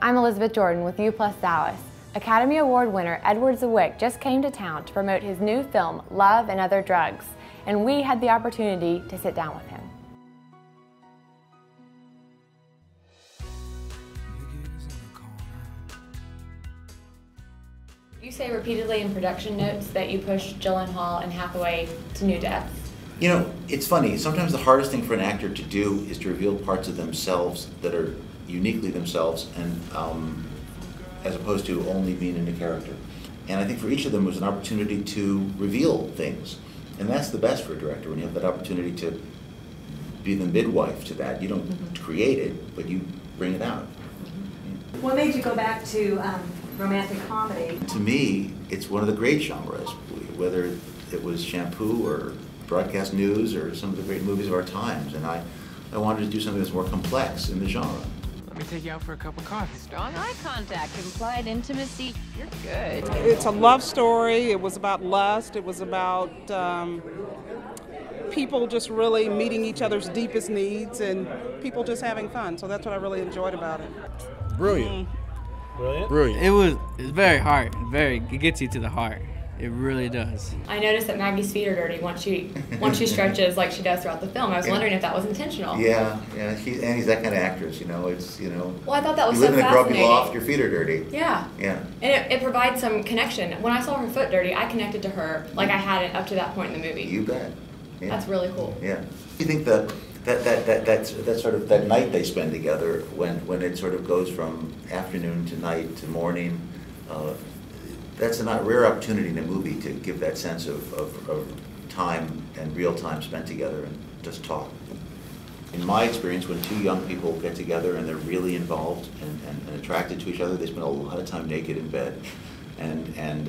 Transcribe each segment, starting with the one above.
I'm Elisabeth Jordan with You+Dallas. Academy Award winner Edward Zwick just came to town to promote his new film, Love and Other Drugs, and we had the opportunity to sit down with him. You say repeatedly in production notes that you pushed Gyllenhaal and Hathaway to new depths. You know, it's funny. Sometimes the hardest thing for an actor to do is to reveal parts of themselves that are uniquely themselves, and as opposed to only being in a character. And I think for each of them was an opportunity to reveal things. And that's the best for a director, when you have that opportunity to be the midwife to that. You don't create it, but you bring it out. What made you go back to romantic comedy? To me, it's one of the great genres, whether it was Shampoo or broadcast news or some of the great movies of our times. And I wanted to do something that's more complex in the genre. Let me take you out for a cup of coffee. Strong eye contact, implied intimacy. You're good. It's a love story. It was about lust. It was about people just really meeting each other's deepest needs and people just having fun. So that's what I really enjoyed about it. Brilliant. Brilliant? Brilliant. It's very hard. It gets you to the heart. It really does. I noticed that Maggie's feet are dirty once she stretches like she does throughout the film. I was wondering if that was intentional. Yeah, he's that kind of actress, you know. Well, I thought that was so fascinating. You live in a grubby loft, your feet are dirty. Yeah. Yeah. And it provides some connection. When I saw her foot dirty, I connected to her like I hadn't up to that point in the movie. You bet. Yeah. That's really cool. Yeah. You think that sort of that night they spend together, when it sort of goes from afternoon to night to morning, that's a not rare opportunity in a movie to give that sense of time and real time spent together and just talk. In my experience, when two young people get together and they're really involved and attracted to each other, they spend a lot of time naked in bed. And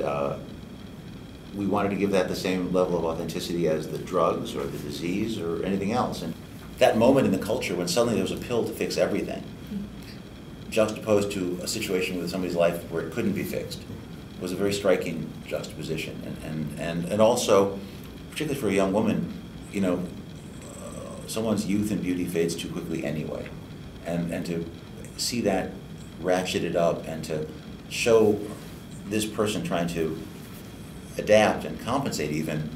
we wanted to give that the same level of authenticity as the drugs or the disease or anything else. And that moment in the culture when suddenly there was a pill to fix everything, juxtaposed to a situation with somebody's life where it couldn't be fixed, was a very striking juxtaposition. And also, particularly for a young woman, you know, someone's youth and beauty fades too quickly anyway. And to see that ratcheted up and to show this person trying to adapt and compensate even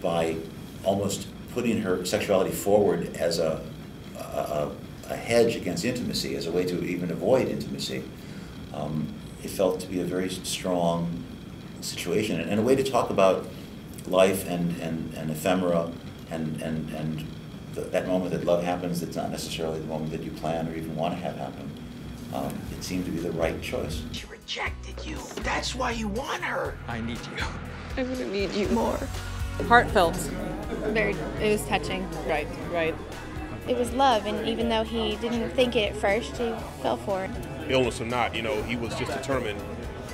by almost putting her sexuality forward as a hedge against intimacy, as a way to even avoid intimacy. It felt to be a very strong situation and a way to talk about life and ephemera and that moment that love happens that's not necessarily the moment that you plan or even want to have happen. It seemed to be the right choice. She rejected you. That's why you want her. I need you. I'm gonna need you more. Heartfelt. It was touching. Right. It was love, and even though he didn't think it at first, he fell for it. Illness or not, you know, he was just determined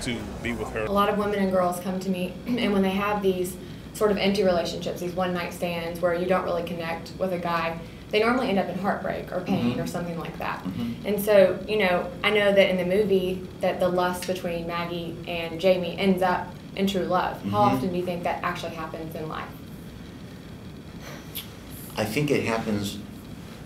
to be with her. A lot of women and girls come to me, and when they have these sort of empty relationships, these one-night stands where you don't really connect with a guy, they normally end up in heartbreak or pain or something like that. And so, you know, I know that in the movie that the lust between Maggie and Jamie ends up in true love. How often do you think that actually happens in life? I think it happens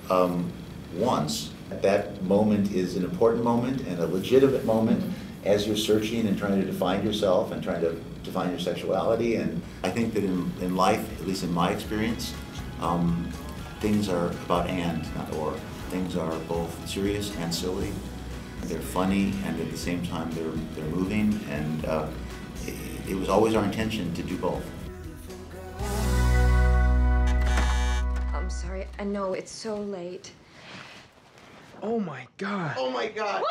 once. That moment is an important moment and a legitimate moment as you're searching and trying to define yourself and trying to define your sexuality. And I think that in life, at least in my experience, things are about and, not or. Things are both serious and silly. They're funny, and at the same time they're moving, and it was always our intention to do both. I'm sorry, I know it's so late. Oh my God. Oh my God!